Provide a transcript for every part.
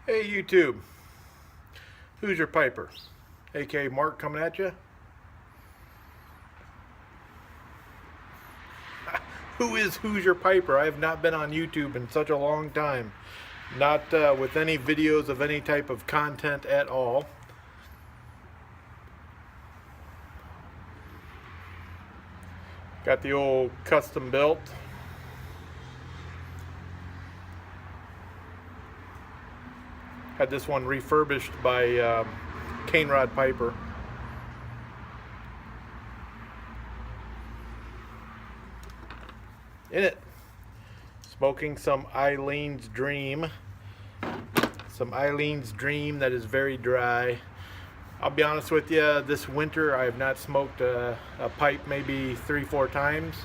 Hey YouTube, who's your piper? aka Mark coming at you. Who's your piper? I have not been on YouTube in such a long time, not with any videos of any type of content at all. Got the old custom built. Had this one refurbished by Cane Rod Piper. In it, smoking some Eileen's Dream. Some Eileen's Dream that is very dry. I'll be honest with you, this winter I have not smoked a pipe maybe 3-4 times.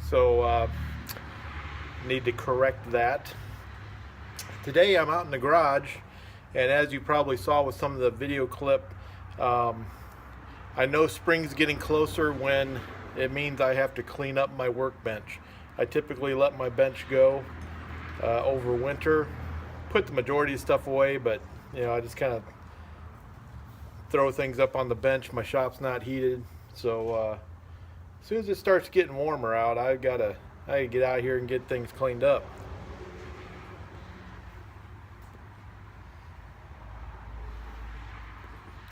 So need to correct that. Today I'm out in the garage, and as you probably saw with some of the video clip, I know spring's getting closer when it means I have to clean up my workbench. I typically let my bench go over winter, put the majority of stuff away, but I just kind of throw things up on the bench. My shop's not heated, so as soon as it starts getting warmer out, I gotta get out here and get things cleaned up.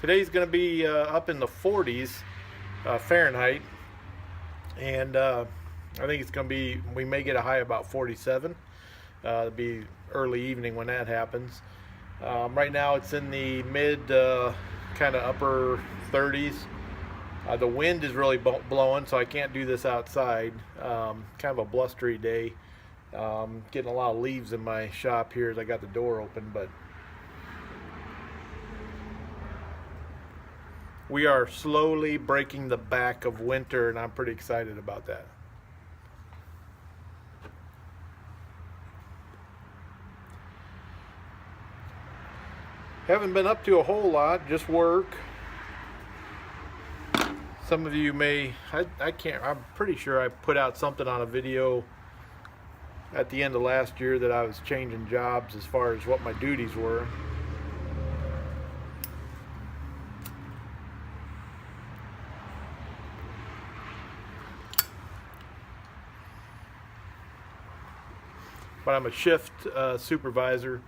Today's going to be up in the 40s Fahrenheit, and I think it's going to be, we may get a high about 47. It'll be early evening when that happens. Right now it's in the mid kind of upper 30s. The wind is really blowing, so I can't do this outside. Kind of a blustery day. Getting a lot of leaves in my shop here as I got the door open, but we are slowly breaking the back of winter, and I'm pretty excited about that. Haven't been up to a whole lot, just work. Some of you may, I can't, I'm pretty sure I put out something on a video at the end of last year that I was changing jobs as far as what my duties were. But I'm a shift supervisor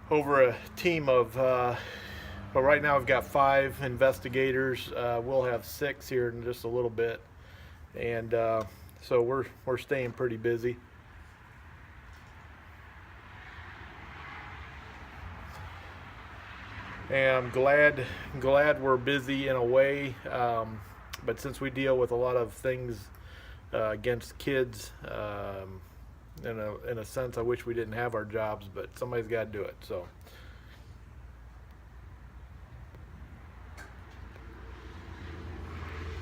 over a team of, but right now I've got 5 investigators. We'll have 6 here in just a little bit, and so we're staying pretty busy. And I'm glad we're busy in a way, but since we deal with a lot of things against kids, in a sense, I wish we didn't have our jobs, but somebody's got to do it. So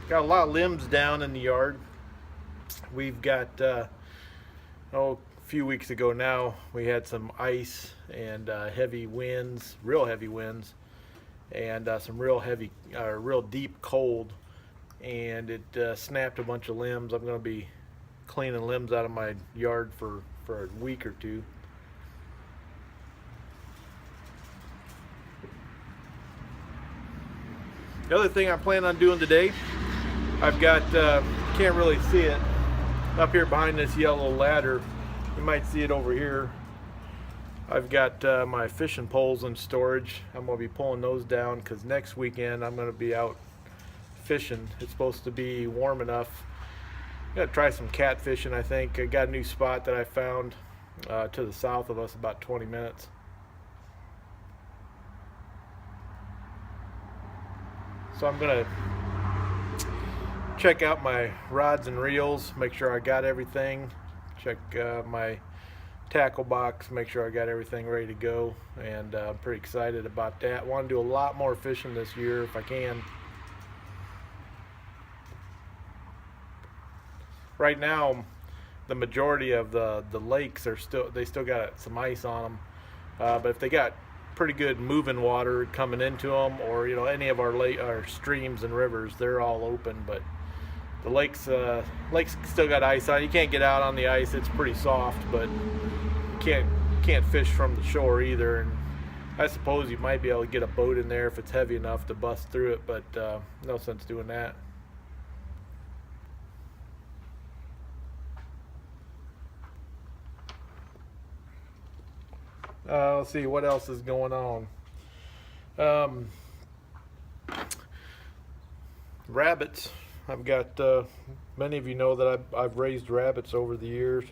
got a lot of limbs down in the yard. We've got a few weeks ago now we had some ice and heavy winds, real heavy winds, and some real deep cold, and it snapped a bunch of limbs. I'm going to be cleaning limbs out of my yard for a week or two. The other thing I plan on doing today, I've got, can't really see it, up here behind this yellow ladder. You might see it over here. I've got my fishing poles in storage. I'm going to be pulling those down because next weekend I'm going to be out fishing. It's supposed to be warm enough. Gonna try some catfishing, I think. I got a new spot that I found to the south of us, about 20 minutes. So I'm gonna check out my rods and reels, make sure I got everything, check my tackle box, make sure I got everything ready to go, and I'm pretty excited about that. Want to do a lot more fishing this year if I can. Right now, the majority of the lakes are still got some ice on them, but if they got pretty good moving water coming into them, or any of our streams and rivers, they're all open. But The lake's still got ice on it. You can't get out on the ice. It's pretty soft, but you can't fish from the shore either. And I suppose you might be able to get a boat in there if it's heavy enough to bust through it, but no sense doing that. Let's see what else is going on. Rabbits. I've got many of you know that I've raised rabbits over the years.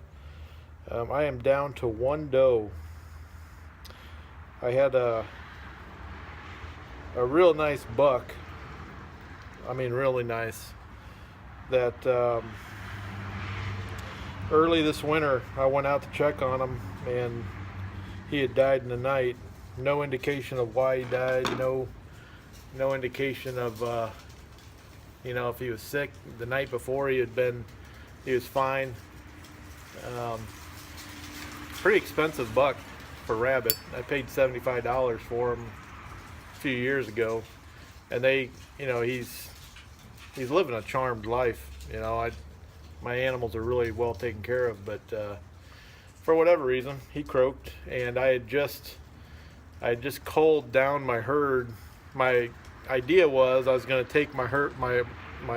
I am down to one doe. I had a real nice buck. I mean, really nice. That early this winter, I went out to check on him, and he had died in the night. No indication of why he died. No indication of if he was sick. The night before he was fine. Pretty expensive buck for rabbit. I paid $75 for him a few years ago, and he's living a charmed life. My animals are really well taken care of, but for whatever reason he croaked, and I had just culled down my herd. My idea was I was going to take my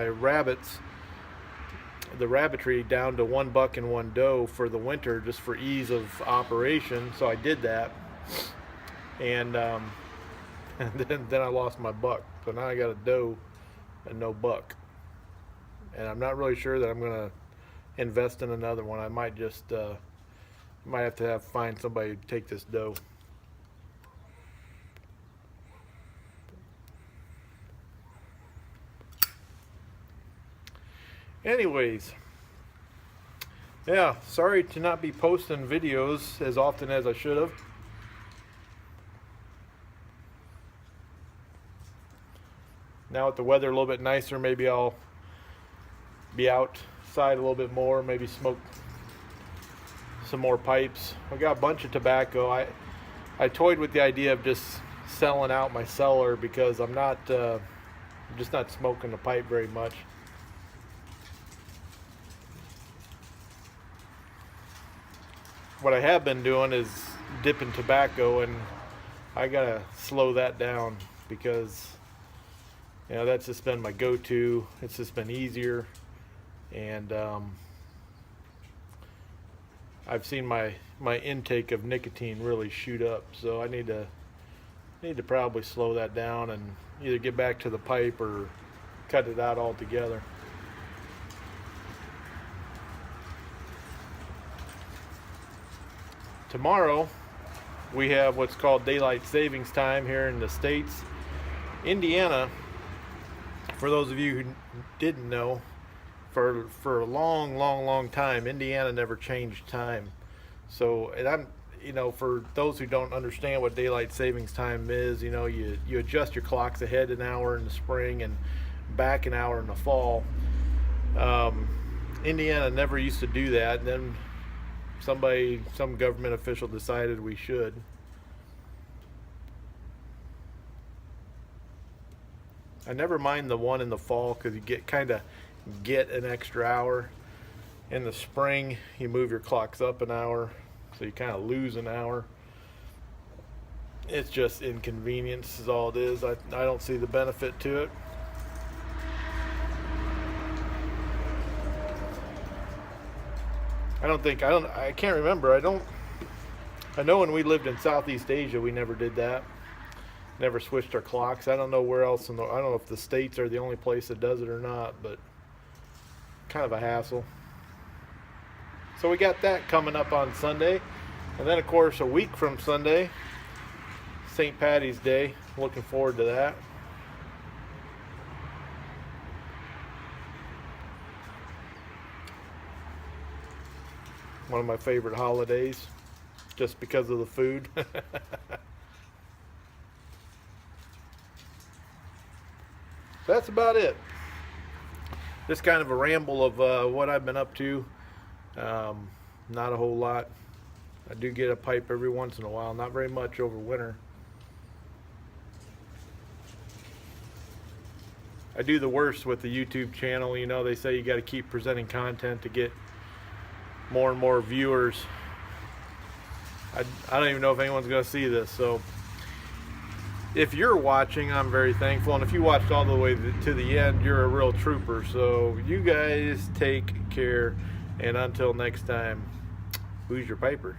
rabbits, the rabbitry, down to one buck and one doe for the winter, just for ease of operation. So I did that, and then I lost my buck. So now I got a doe and no buck, and I'm not really sure that I'm going to invest in another one. I might just might have to find somebody to take this doe. Anyways, yeah, sorry to not be posting videos as often as I should have. Now with the weather a little bit nicer, maybe I'll be outside a little bit more, maybe smoke some more pipes. I got a bunch of tobacco. I toyed with the idea of just selling out my cellar because I'm just not smoking the pipe very much. What I have been doing is dipping tobacco, and I gotta slow that down because that's just been my go-to. It's just been easier, and I've seen my intake of nicotine really shoot up. So I need to probably slow that down and either get back to the pipe or cut it out altogether. Tomorrow we have what's called daylight savings time here in the States. Indiana, for those of you who didn't know, for a long time, Indiana never changed time. So, and for those who don't understand what daylight savings time is, you adjust your clocks ahead an hour in the spring and back an hour in the fall. Indiana never used to do that, and then some government official decided we should. I never mind the one in the fall because you get an extra hour. In the spring, you move your clocks up an hour, so you kind of lose an hour. It's just inconvenience is all it is. I don't see the benefit to it. I can't remember. I know when we lived in Southeast Asia, we never did that. Never switched our clocks. I don't know where else I don't know if the States are the only place that does it or not, but kind of a hassle. So we got that coming up on Sunday. And then, of course, a week from Sunday, St. Patty's Day. Looking forward to that. One of my favorite holidays, just because of the food. That's about it. Just kind of a ramble of what I've been up to. Not a whole lot. I do get a pipe every once in a while, not very much over winter. I do the worst with the YouTube channel. You know, they say you got to keep presenting content to get more and more viewers. I don't even know if anyone's going to see this. So if you're watching, I'm very thankful. And if you watched all the way to the end, you're a real trooper. So you guys take care. And until next time, who's your piper?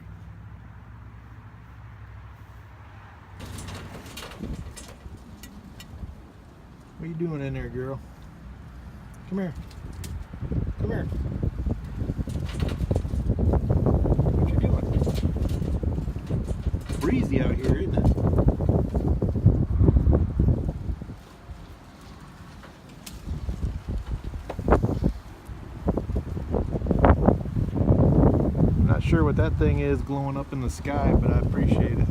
What are you doing in there, girl? Come here. Come here. What you doing? It's breezy out here, isn't it? I'm not sure what that thing is glowing up in the sky, but I appreciate it.